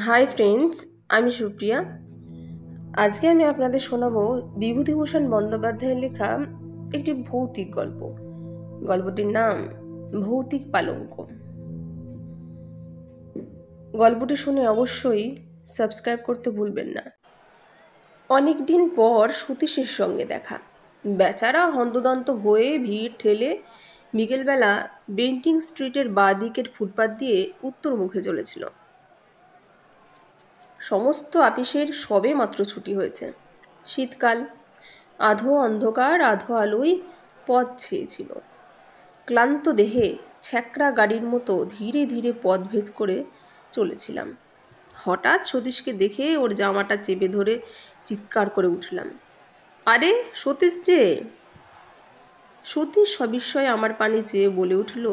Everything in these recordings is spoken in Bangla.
হাই ফ্রেন্ডস, আমি সুপ্রিয়া। আজকে আমি আপনাদের শোনাবো বিভূতিভূষণ বন্দ্যোপাধ্যায়ের লেখা একটি ভৌতিক গল্প। গল্পটির নাম ভৌতিক পালঙ্ক। গল্পটি শুনে অবশ্যই সাবস্ক্রাইব করতে ভুলবেন না। অনেক দিন পর সতীশের সঙ্গে দেখা। বেচারা হন্তদন্ত হয়ে ভিড় ঠেলে বিকেলবেলা বেন্টিং স্ট্রিটের বাঁ দিকের ফুটপাত দিয়ে উত্তর মুখে চলেছিল। সমস্ত আপিসের সবে মাত্র ছুটি হয়েছে। শীতকাল, আধো অন্ধকার আধো আলোয় পথ ছেয়েছিল। ক্লান্ত দেহে ছ্যাঁকড়া গাড়ির মতো ধীরে ধীরে পথ ভেদ করে চলেছিলাম। হঠাৎ সতীশকে দেখে ওর জামাটা চেপে ধরে চিৎকার করে উঠলাম, আরে সতীশ যে! সতীশ সবিস্ময়ে আমার পানে চেয়ে বলে উঠল,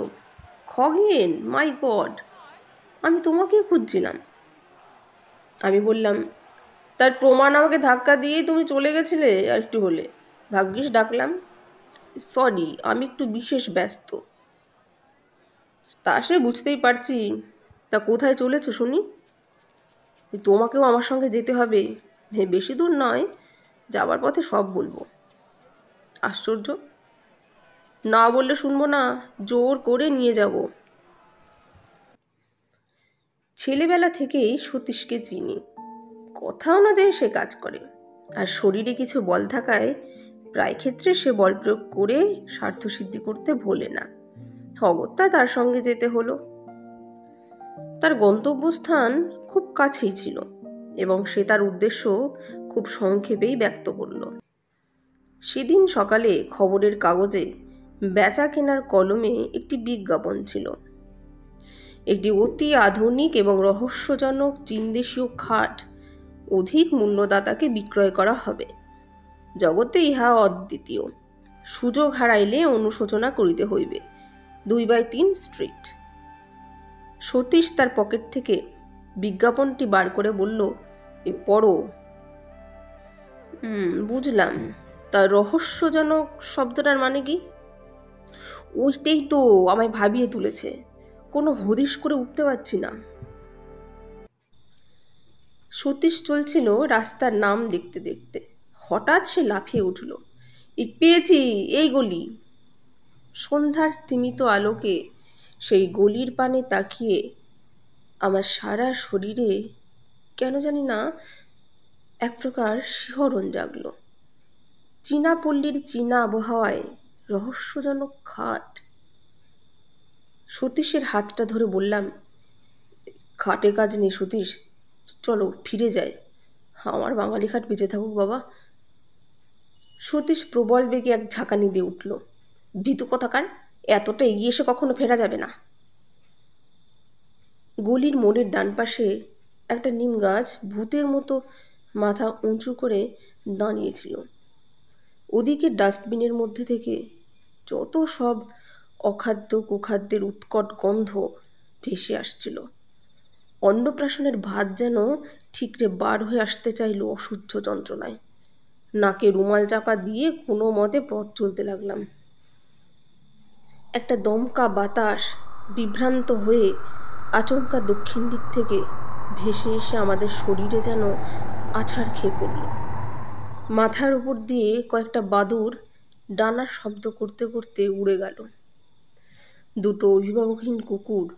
খগেন, মাই গড, আমি তোমাকেই খুঁজছিলাম। আমি বললাম, তার প্রমাণ আমাকে ধাক্কা দিয়েই তুমি চলে গেছিলে আর একটু হলে। ভাগ্যিস ডাকলাম। সরি, আমি একটু বিশেষ ব্যস্ত। তা সে বুঝতেই পারছি। তা কোথায় চলেছো শুনি? তোমাকেও আমার সঙ্গে যেতে হবে। হ্যাঁ, বেশি দূর নয়, যাবার পথে সব বলবো। আশ্চর্য, না বললে শুনবো না, জোর করে নিয়ে যাব। ছেলেবেলা থেকেই সতীশকে চিনি। কথা অনুযায়ী সে কাজ করে, আর শরীরে কিছু বল থাকায় প্রায় ক্ষেত্রে সে বল প্রয়োগ করে স্বার্থসিদ্ধি করতে ভোলে না। অগত্যা তার সঙ্গে যেতে হলো। তার গন্তব্যস্থান খুব কাছেই ছিল এবং সে তার উদ্দেশ্য খুব সংক্ষেপেই ব্যক্ত করল। সেদিন সকালে খবরের কাগজে বেচা কেনার কলমে একটি বিজ্ঞাপন ছিল। একটি অতি আধুনিক এবং রহস্যজনক চীনদেশীয় খাট অধিক মূল্যদাতাকে বিক্রয় করা হবে। জগতে ইহা অদ্বিতীয়। সুযোগ হারাইলে অনুশোচনা করিতে হইবে। 2/3 স্ট্রিট। সতীশ তার পকেট থেকে বিজ্ঞাপনটি বার করে বলল, এ পড়ো। বুঝলাম। তা রহস্যজনক শব্দটার মানে কি? ওইটাই তো আমায় ভাবিয়ে তুলেছে। কোনো হদিশ করে উঠতে পারছি না। সতীশ চলছিল রাস্তার নাম দেখতে দেখতে। হঠাৎ সে লাফিয়ে উঠল, পেয়েছি, এই গলি। সন্ধ্যার স্তিমিত আলোকে সেই গলির পানে তাকিয়ে আমার সারা শরীরে কেন জানি না এক প্রকার শিহরণ জাগল। চীনা পল্লীর চীনা আবহাওয়ায় রহস্যজনক খাট। সতীশের হাতটা ধরে বললাম, খাটে কাজ নেই সতীশ, চলো ফিরে যাই। আমার বাঙালি খাট বেঁচে থাকুক বাবা। সতীশ প্রবল বেগে এক ঝাঁকানি দিয়ে উঠল, ভীতু কথাকার, এতটা এগিয়ে এসে কখনো ফেরা যাবে না। গলির মোড়ের ডান পাশে একটা নিম গাছ ভূতের মতো মাথা উঁচু করে দাঁড়িয়েছিল। ওদিকে ডাস্টবিনের মধ্যে থেকে যত সব অখাদ্য কুখাদ্যের উৎকট গন্ধ ভেসে আসছিল। অন্নপ্রাশনের ভাত যেন ঠিকরে বার হয়ে আসতে চাইল অসহ্য যন্ত্রণায়। নাকে রুমাল চাপা দিয়ে কোনো মতে পথ চলতে লাগলাম। একটা দমকা বাতাস বিভ্রান্ত হয়ে আচমকা দক্ষিণ দিক থেকে ভেসে এসে আমাদের শরীরে যেন আছাড় খেয়ে পড়ল। মাথার উপর দিয়ে কয়েকটা বাদুড় ডানার শব্দ করতে করতে উড়ে গেল। দুটো অভিভাবকহীন কুকুর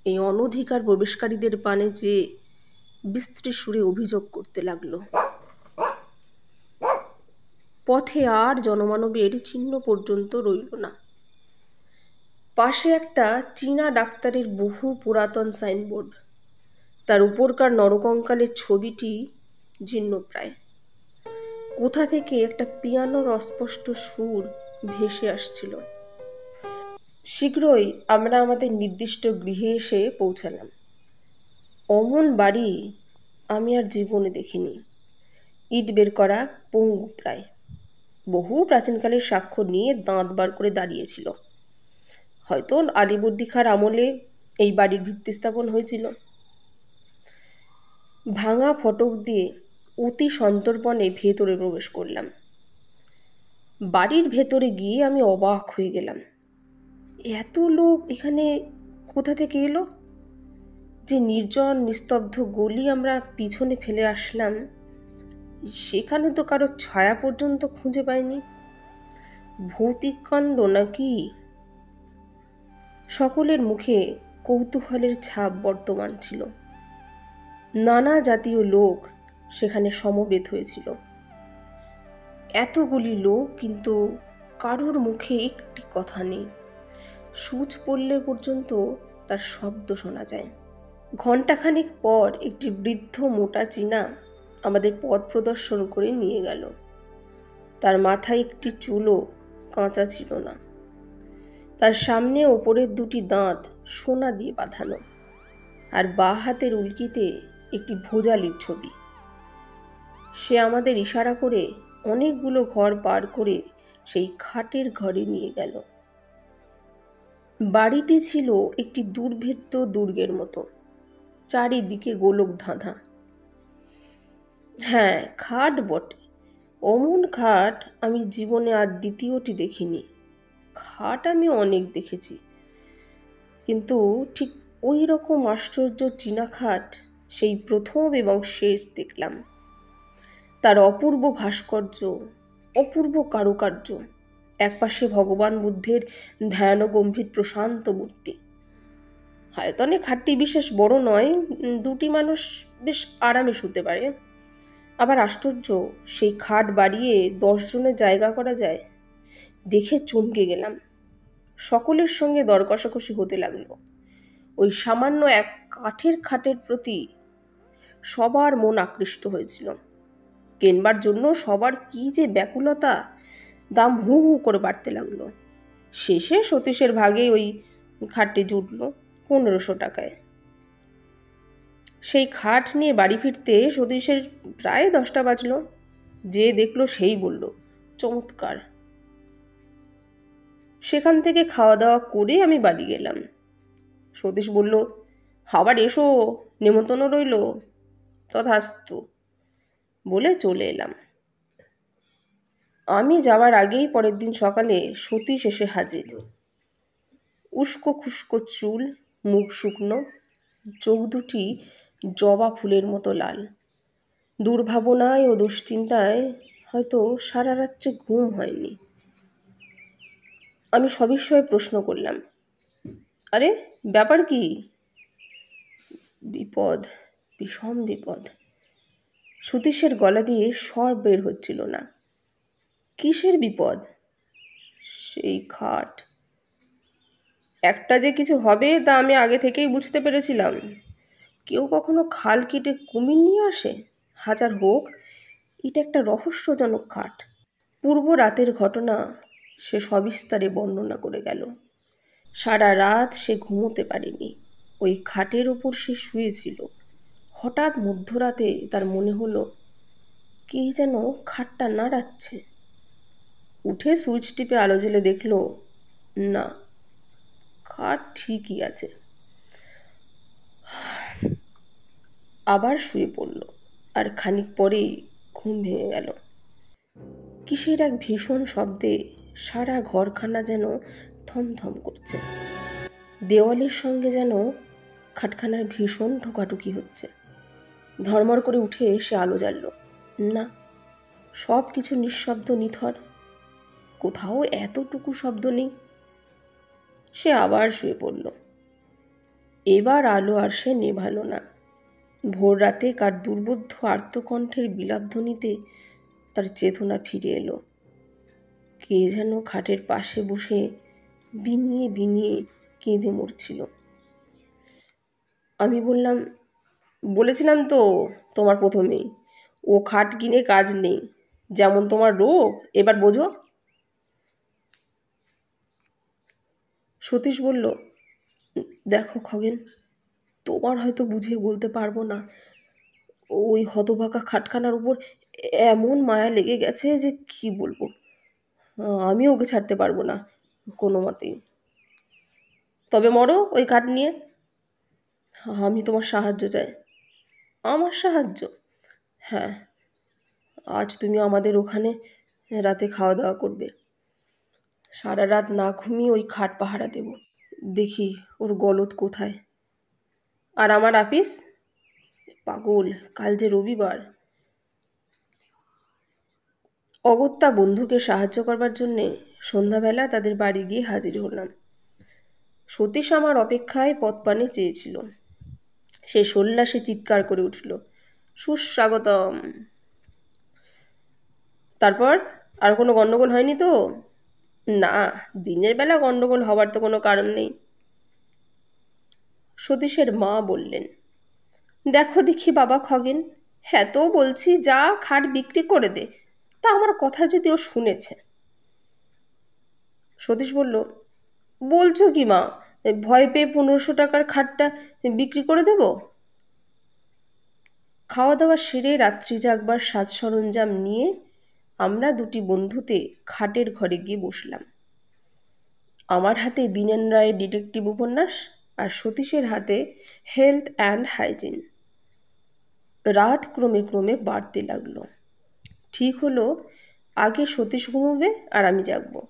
এই অনধিকার প্রবেশকারীদের পানে চেয়ে বিস্তৃত সুরে অভিযোগ করতে লাগলো। পথে আর জনমানবের চিহ্ন পর্যন্ত রইল না। পাশে একটা চীনা ডাক্তারের বহু পুরাতন সাইনবোর্ড, তার উপরকার নরকঙ্কালের ছবিটি জীর্ণপ্রায়। কোথা থেকে একটা পিয়ানোর অস্পষ্ট সুর ভেসে আসছিল। শীঘ্রই আমরা আমাদের নির্দিষ্ট গৃহে এসে পৌঁছালাম। অমন বাড়ি আমি আর জীবনে দেখিনি। ইট বের করা, পঙ্গু প্রায়। বহু প্রাচীনকালের সাক্ষ্য নিয়ে দাঁত বার করে দাঁড়িয়েছিল। হয়তো আলীবর্দী খাঁর আমলে এই বাড়ির ভিত্তি স্থাপন হয়েছিল। ভাঙা ফটক দিয়ে অতি সন্তর্পণে ভেতরে প্রবেশ করলাম। বাড়ির ভেতরে গিয়ে আমি অবাক হয়ে গেলাম। এত লোক এখানে কোথা থেকে এলো? যে নির্জন নিস্তব্ধ গলি আমরা পিছনে ফেলে আসলাম, সেখানে তো কারো ছায়া পর্যন্ত খুঁজে পাইনি। ভৌতিক কাণ্ড নাকি? সকলের মুখে কৌতূহলের ছাপ বর্তমান ছিল। নানা জাতীয় লোক সেখানে সমবেত হয়েছিল। এতগুলি লোক, কিন্তু কারোর মুখে একটি কথা নেই। সূচ পড়লে পর্যন্ত তার শব্দ শোনা যায়। ঘণ্টাখানেক পর একটি বৃদ্ধ মোটা চীনা আমাদের পথ প্রদর্শন করে নিয়ে গেল। তার মাথায় একটি চুলও কাঁচা ছিল না। তার সামনে ওপরের দুটি দাঁত সোনা দিয়ে বাঁধানো, আর বাঁ হাতের উল্কিতে একটি ভোজালির ছবি। সে আমাদের ইশারা করে অনেকগুলো ঘর পার করে সেই খাটের ঘরে নিয়ে গেল। বাড়িটি ছিল একটি দুর্ভেদ্য দুর্গের মতো, চারিদিকে গোলক ধাঁধা। হ্যাঁ, খাট বটে। অমন খাট আমি জীবনে আর দ্বিতীয়টি দেখিনি। খাট আমি অনেক দেখেছি, কিন্তু ঠিক ওই রকম আশ্চর্য চীনা খাট সেই প্রথম এবং শেষ দেখলাম। তার অপূর্ব ভাস্কর্য, অপূর্ব কারুকার্য, একপাশে ভগবান বুদ্ধের ধ্যান ও গম্ভীর প্রশান্ত মূর্তি। আয়তনে খাটটি বিশেষ বড় নয়, দুটি মানুষ বেশ আরামে শুতে পারে। আবার আশ্চর্য, সেই খাট বাড়িয়ে 10 জনের জায়গা করা যায়। দেখে চমকে গেলাম। সকলের সঙ্গে দর কষাকষি হতে লাগলো। ওই সামান্য এক কাঠের খাটের প্রতি সবার মন আকৃষ্ট হয়েছিল। কেনবার জন্য সবার কি যে ব্যাকুলতা! দাম হু হু করে বাড়তে লাগলো। শেষে সতীশের ভাগে ওই খাটটি জুটল 1500 টাকায়। সেই খাট নিয়ে বাড়ি ফিরতে সতীশের প্রায় 10টা বাজলো। যে দেখলো সেই বলল, চমৎকার। সেখান থেকে খাওয়া দাওয়া করে আমি বাড়ি গেলাম। সতীশ বলল, আবার এসো, নেমন্তন্ন রইল। তথাস্তু বলে চলে এলাম। আমি যাওয়ার আগেই পরের দিন সকালে সতীশ এসে হাজির। উস্কো খুস্কো চুল, মুখ শুকনো, চোখ দুটি জবা ফুলের মতো লাল। দুর্ভাবনায় ও দুশ্চিন্তায় হয়তো সারা রাত্রে ঘুম হয়নি। আমি সবিস্ময়ে প্রশ্ন করলাম, আরে ব্যাপার কি? বিপদ, বিষম বিপদ। সতীশের গলা দিয়ে স্বর বের হচ্ছিল না। কিসের বিপদ? সেই খাট। একটা যে কিছু হবে তা আমি আগে থেকেই বুঝতে পেরেছিলাম। কেউ কখনো খাল কেটে কুমির নিয়ে আসে? হাজার হোক, এটা একটা রহস্যজনক খাট। পূর্ব রাতের ঘটনা সে সবিস্তারে বর্ণনা করে গেল। সারা রাত সে ঘুমোতে পারেনি। ওই খাটের ওপর সে শুয়েছিল। হঠাৎ মধ্যরাতে তার মনে হলো কে যেন খাটটা নাড়াচ্ছে। উঠে সুইচ টিপে আলো জ্বেলে দেখল, না, খাট ঠিকই আছে। আবার শুয়ে পড়ল, আর খানিক পরেই ঘুম ভেঙে গেল। কিসের এক ভীষণ শব্দে সারা ঘরখানা যেন থমথম করছে। দেওয়ালের সঙ্গে যেন খাটখানার ভীষণ ঠোকাঠুকি হচ্ছে। ধর্মর করে উঠে সে আলো জ্বালল। না, সব কিছু নিঃশব্দ, নিথর। কোথাও এতটুকু শব্দ নেই। সে আবার শুয়ে পড়ল। এবার আলো আর সে নেভালো না। ভোর রাতে কার দুর্বোধ্য আর্তকণ্ঠের বিলাপধ্বনিতে তার চেতনা ফিরে এলো। কে যেন খাটের পাশে বসে বিনিয়ে বিনিয়ে কেঁদে মরছিল। আমি বললাম, বলেছিলাম তো তোমার প্রথমেই, ও খাট কিনে কাজ নেই। যেমন তোমার রোগ, এবার বোঝো। সতীশ বলল, দেখো খগেন, তোমার হয়তো বুঝিয়ে বলতে পারবো না। ওই হতভাগা খাটখানার উপর এমন মায়া লেগে গেছে যে কি বলবো। আমি ওকে ছাড়তে পারবো না কোনো মতেই। তবে মরো ওই খাট নিয়ে। আমি তোমার সাহায্য চাই। আমার সাহায্য? হ্যাঁ, আজ তুমি আমাদের ওখানে রাতে খাওয়া দাওয়া করবে। সারা রাত না ঘুমিয়ে ওই খাট পাহারা দেব। দেখি ওর গলদ কোথায়। আর আমার আপিস? পাগল, কাল যে রবিবার। অগত্যা বন্ধুকে সাহায্য করবার জন্যে সন্ধ্যাবেলা তাদের বাড়ি গিয়ে হাজির হলাম। সতীশ আমার অপেক্ষায় পদপানে চেয়েছিল। সে সন্ন্যাসে চিৎকার করে উঠল, সুস্বাগতম। তারপর আর কোনো গণ্ডগোল হয়নি তো? না, দিনের বেলা গণ্ডগোল হবার তো কোনো কারণ নেই। সতীশের মা বললেন, দেখো দেখি বাবা খগেন, হ্যাঁ তো বলছি যা খাট বিক্রি করে দে, তা আমার কথা যদি ও শুনেছে। সতীশ বলল, বলছো কি মা, ভয় পেয়ে 1500 টাকার খাটটা বিক্রি করে দেব? খাওয়া দাওয়া সেরে রাত্রি জাগবার সাজ সরঞ্জাম নিয়ে আমরা দুটি বন্ধুতে খাটের ঘরে গিয়ে বসলাম। আমার হাতে দীনেন রায়ের ডিটেকটিভ উপন্যাস, আর সতীশের হাতে হেলথ অ্যান্ড হাইজিন। রাত ক্রমে ক্রমে বাড়তে লাগলো। ঠিক হলো, আগে সতীশ ঘুমোবে আর আমি জাগবো,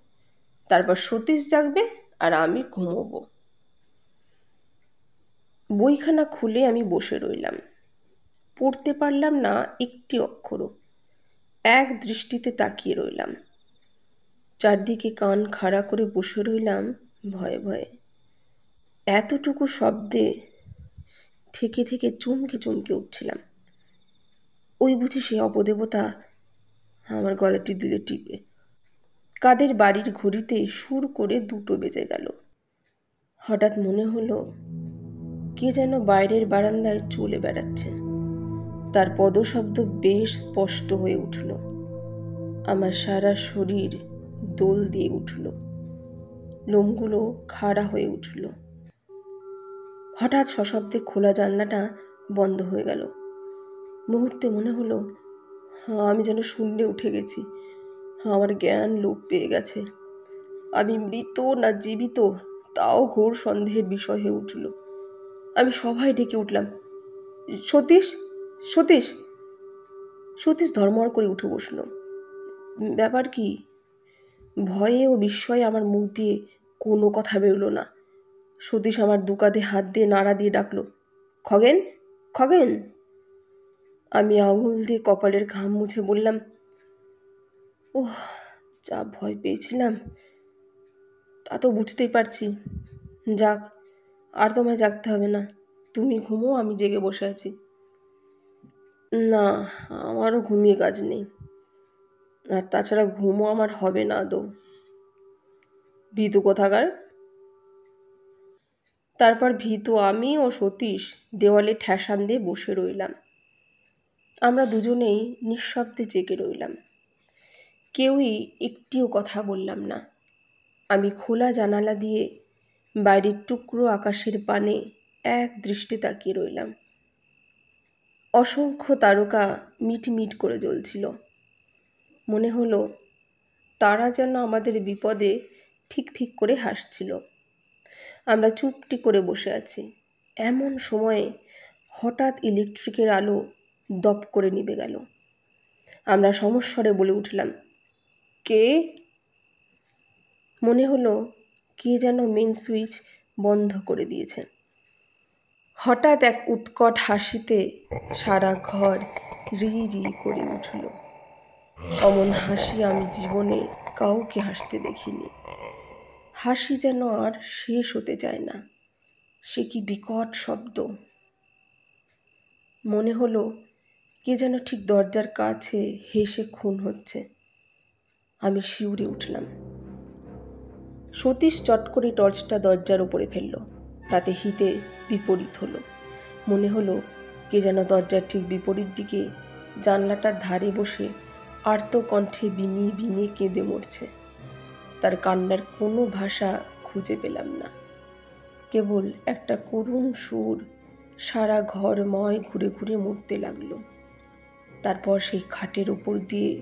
তারপর সতীশ জাগবে আর আমি ঘুমোবো। বইখানা খুলে আমি বসে রইলাম। পড়তে পারলাম না একটি অক্ষরও। এক দৃষ্টিতে তাকিয়ে রইলাম। চারদিকে কান খাড়া করে বসে রইলাম ভয়ে ভয়ে। এতটুকু শব্দে থেকে থেকে চমকে চমকে উঠছিলাম। ওই বুঝি সে অপদেবতা আমার গলাটি দিলে টিপে। কাদের বাড়ির ঘড়িতে সুর করে 2টো বেজে গেল। হঠাৎ মনে হলো কে যেন বাইরের বারান্দায় চলে বেড়াচ্ছে। তার পদশব্দ বেশ স্পষ্ট হয়ে উঠল। আমার সারা শরীর দোল দিয়ে উঠল, লোমগুলো খাড়া হয়ে উঠল। হঠাৎ সশব্দে খোলা জানলাটা বন্ধ হয়ে গেল। মুহূর্তে মনে হলো আমি যেন শূন্যে উঠে গেছি। আমার জ্ঞান লোপ পেয়ে গেছে। আমি মৃত না জীবিত তাও ঘোর সন্দেহের বিষয় হয়ে উঠল। আমি সবাই ডেকে উঠলাম, সতীশ, সতীশ। সতীশ ধর্মড় করে উঠে বসল। ব্যাপার কি? ভয়ে ও বিস্ময়ে আমার মুখ দিয়ে কোনো কথা বেরোলো না। সতীশ আমার 2 কাঁধে হাত দিয়ে নাড়া দিয়ে ডাকলো, খগেন, খগেন। আমি আঙুল দিয়ে কপালের ঘাম মুছে বললাম, ওহ, যা ভয় পেয়েছিলাম তা তো বুঝতেই পারছি। যাক, আর তোমায় জাগতে হবে না, তুমি ঘুমো, আমি জেগে বসে আছি। না, আমারও ঘুমিয়ে কাজ নেই, আর তাছাড়া ঘুমও আমার হবে না আদৌ। ভীতু কোথাকার। তারপর ভীতু আমি ও সতীশ দেওয়ালে ঠ্যাসান দিয়ে বসে রইলাম। আমরা দুজনেই নিঃশব্দে জেগে রইলাম। কেউই একটিও কথা বললাম না। আমি খোলা জানালা দিয়ে বাইরের টুকরো আকাশের পানে এক দৃষ্টি তাকিয়ে রইলাম। অসংখ্য তারকা মিটমিট করে জ্বলছিল। মনে হলো তারা যেন আমাদের বিপদে ফিক ফিক করে হাসছিল। আমরা চুপটি করে বসে আছি। এমন সময়ে হঠাৎ ইলেকট্রিকের আলো দপ করে নিভে গেল। আমরা সমস্বরে বলে উঠলাম, কে? মনে হলো কে যেন মেন সুইচ বন্ধ করে দিয়েছে। হঠাৎ এক উৎকট হাসিতে সারা ঘর রি রি করে উঠল। অমন হাসি আমি জীবনে কাউকে হাসতে দেখিনি। হাসি যেন আর শেষ হতে চায় না। সে কি বিকট শব্দ! মনে হলো কে যেন ঠিক দরজার কাছে হেসে খুন হচ্ছে। আমি শিউরে উঠলাম। সতীশ চট করে টর্চটা দরজার উপরে ফেলল। তাতে হিতে বিপরীত হলো। মনে হলো কে যেন দরজার ঠিক বিপরীত দিকে জানলাটার ধারে বসে আর্ত কণ্ঠে বিনিয়ে বিনিয়ে কেঁদে মরছে। তার কান্নার কোনো ভাষা খুঁজে পেলাম না। কেবল একটা করুণ সুর সারা ঘরময় ঘুরে ঘুরে মরতে লাগলো। তারপর সেই খাটের উপর দিয়ে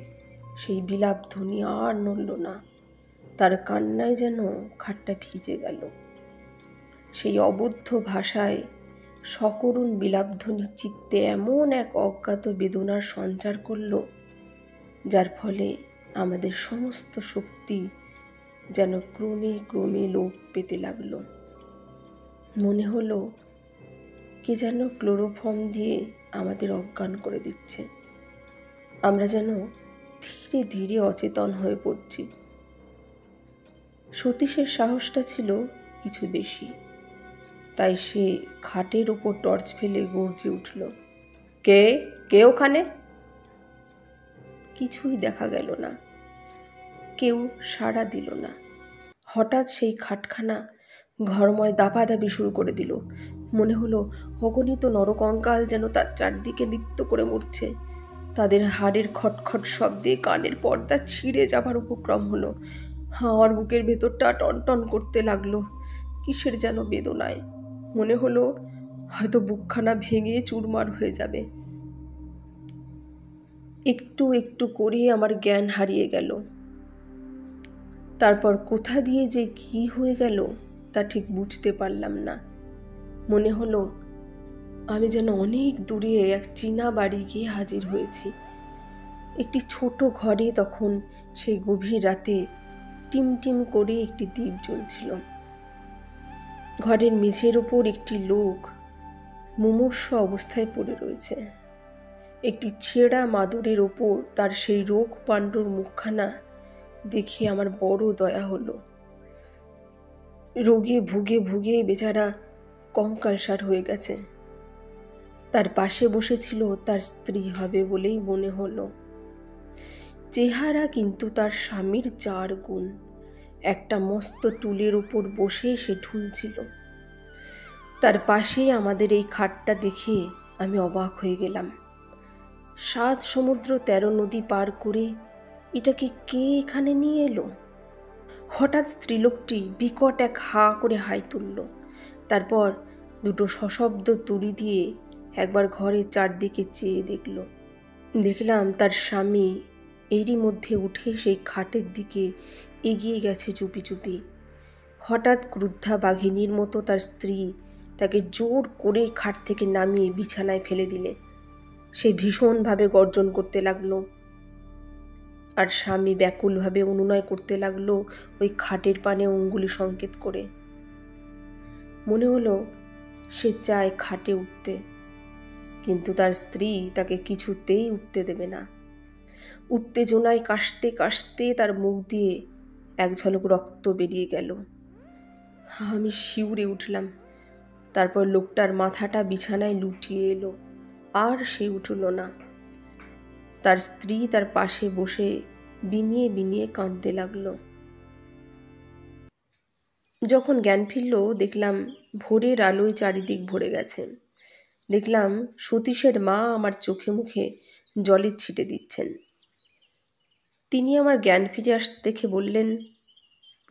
সেই বিলাপ ধ্বনি আর নড়ল না। তার কান্নায় যেন খাটটা ভিজে গেল। সেই অবুদ্ধ ভাষায় সকরুণ বিলাপধ্বনি চিত্তে এমন এক অজ্ঞাত বেদনার সঞ্চার করল, যার ফলে আমাদের সমস্ত শক্তি যেন ক্রমে ক্রমে লোপ পেতে লাগলো। মনে হলো কে যেন ক্লোরোফর্ম দিয়ে আমাদের অজ্ঞান করে দিচ্ছে। আমরা যেন ধীরে ধীরে অচেতন হয়ে পড়ছি। সতীশের সাহসটা ছিল কিছু বেশি, তাই সে খাটের ওপর টর্চ ফেলে গর্জে উঠল, কে কে ওখানে? কিছুই দেখা গেল না, কেউ সাড়া দিল না। হঠাৎ সেই খাটখানা ঘরময় দাপাদাপি শুরু করে দিল। মনে হলো অগণিত নরকঙ্কাল যেন তার চারদিকে নৃত্য করে মরছে। তাদের হাড়ের খটখট শব্দে কানের পর্দা ছিঁড়ে যাবার উপক্রম হলো। আমার বুকের ভেতরটা টনটন করতে লাগলো কিসের যেন বেদনায়। মনে হলো হয়তো বুকখানা ভেঙে চুরমার হয়ে যাবে। একটু একটু করে আমার জ্ঞান হারিয়ে গেল। তারপর কোথা দিয়ে যে কি হয়ে গেল তা ঠিক বুঝতে পারলাম না। মনে হলো আমি যেন অনেক দূরে এক চীনা বাড়ি গিয়ে হাজির হয়েছি। একটি ছোট ঘরে তখন সেই গভীর রাতে টিমটিম করে একটি দ্বীপ জ্বলছিল। ঘরের মেঝের ওপর একটি লোক মুমূর্ষ অবস্থায় পড়ে রয়েছে। একটি ছেঁড়া মাদুরের ওপর তার সেই রোগ পাণ্ডুর মুখখানা দেখে আমার বড় দয়া হলো। রোগে ভুগে ভুগে বেচারা কঙ্কালসার হয়ে গেছে। তার পাশে বসেছিল তার স্ত্রী হবে বলেই মনে হলো। চেহারা কিন্তু তার স্বামীর 4 গুণ। একটা মস্ত টুলের উপর বসে সে ঢুলছিল। তার পাশেই আমাদের এই খাটটা দেখে আমি অবাক হয়ে গেলাম। 7 সমুদ্র 13 নদী পার করে এটাকে কে এখানে নিয়ে এলো? হঠাৎ স্ত্রীলোকটি বিকট এক হাঁ করে হাই তুলল। তারপর দুটো সশব্দ তুড়ি দিয়ে একবার ঘরের চারদিকে চেয়ে দেখল। দেখলাম তার স্বামী এরই মধ্যে উঠে সেই খাটের দিকে এগিয়ে গেছে চুপি চুপি। হঠাৎ ক্রুদ্ধা বাঘিনীর মতো তার স্ত্রী তাকে জোর করে খাট থেকে নামিয়ে বিছানায় ফেলে দিলে। সে ভীষণভাবে গর্জন করতে লাগলো, আর স্বামী ব্যাকুলভাবে অনুনয় করতে লাগলো ওই খাটের পানে অঙ্গুলি সংকেত করে। মনে হলো সে চায় খাটে উঠতে, কিন্তু তার স্ত্রী তাকে কিছুতেই উঠতে দেবে না। উত্তেজনায় কাশতে কাশতে তার মুখ দিয়ে এক ঝলক রক্ত বেরিয়ে গেল। আমি শিউরে উঠলাম। তারপর লোকটার মাথাটা বিছানায় লুটিয়ে এলো, আর সে উঠল না। তার স্ত্রী তার পাশে বসে বিনিয়ে বিনিয়ে কাঁদতে লাগলো। যখন জ্ঞান ফিরল দেখলাম ভোরের আলোয় চারিদিক ভরে গেছে। দেখলাম সতীশের মা আমার চোখে মুখে জলের ছিটে দিচ্ছেন। তিনি আমার জ্ঞান ফিরে আসতে দেখে বললেন,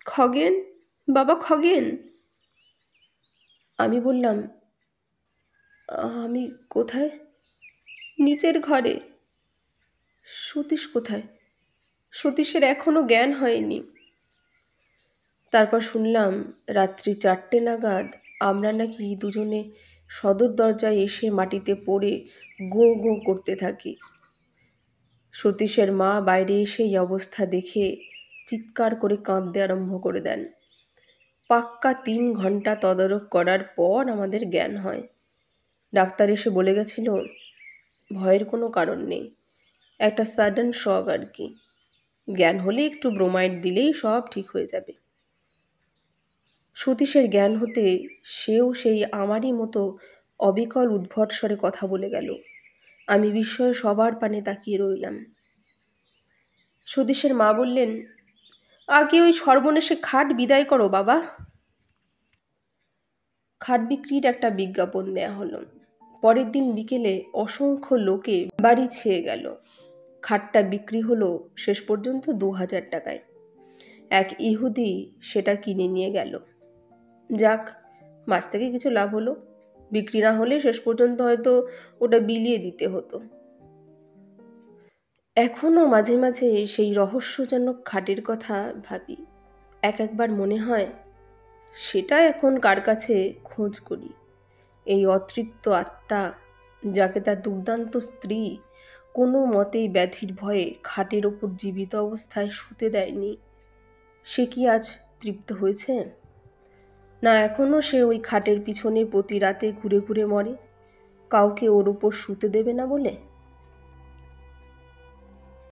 খগেন, বাবা খগেন। আমি বললাম, আমি কোথায়? নিচের ঘরে। সতীশ কোথায়? সতীশের এখনো জ্ঞান হয়নি। তারপর শুনলাম রাত্রি 4টে নাগাদ আমরা নাকি দুজনে সদর দরজায় এসে মাটিতে পড়ে গোঁ গোঁ করতে থাকি। সতীশের মা বাইরে এসে এই অবস্থা দেখে চিৎকার করে কাঁদতে আরম্ভ করে দেন। পাক্কা 3 ঘন্টা তদারক করার পর আমাদের জ্ঞান হয়। ডাক্তার এসে বলে গেছিল, ভয়ের কোনো কারণ নেই, একটা সাডেন শক আর কি। জ্ঞান হলে একটু ব্রোমাইড দিলেই সব ঠিক হয়ে যাবে। সতীশের জ্ঞান হতে সেও সেই আমারই মতো অবিকল উদ্ভট স্বরে কথা বলে গেল। আমি বিস্ময়ে সবার পানে তাকিয়ে রইলাম। সতীশের মা বললেন, আগে ওই সর্বনেশে খাট বিদায় করো বাবা। খাট বিক্রির একটা বিজ্ঞাপন দেয়া হলো। পরের দিন বিকেলে অসংখ্য লোকে বাড়ি ছেয়ে গেল। খাটটা বিক্রি হলো শেষ পর্যন্ত 2000 টাকায়। এক ইহুদি সেটা কিনে নিয়ে গেল। যাক, মাছ থেকে কিছু লাভ হলো। বিক্রি না হলে শেষ পর্যন্ত হয়তো ওটা বিলিয়ে দিতে হতো। এখনও মাঝে মাঝে সেই রহস্যজনক খাটের কথা ভাবি। একবার মনে হয় সেটা এখন কার কাছে খোঁজ করি। এই অতৃপ্ত আত্মা, যাকে তার দুর্দান্ত স্ত্রী কোনো মতেই ব্যাধির ভয়ে খাটের ওপর জীবিত অবস্থায় শুতে দেয়নি, সে কি আজ তৃপ্ত হয়েছে? না এখনও সে ওই খাটের পিছনে প্রতি রাতে ঘুরে ঘুরে মরে, কাউকে ওর ওপর শুতে দেবে না বলে।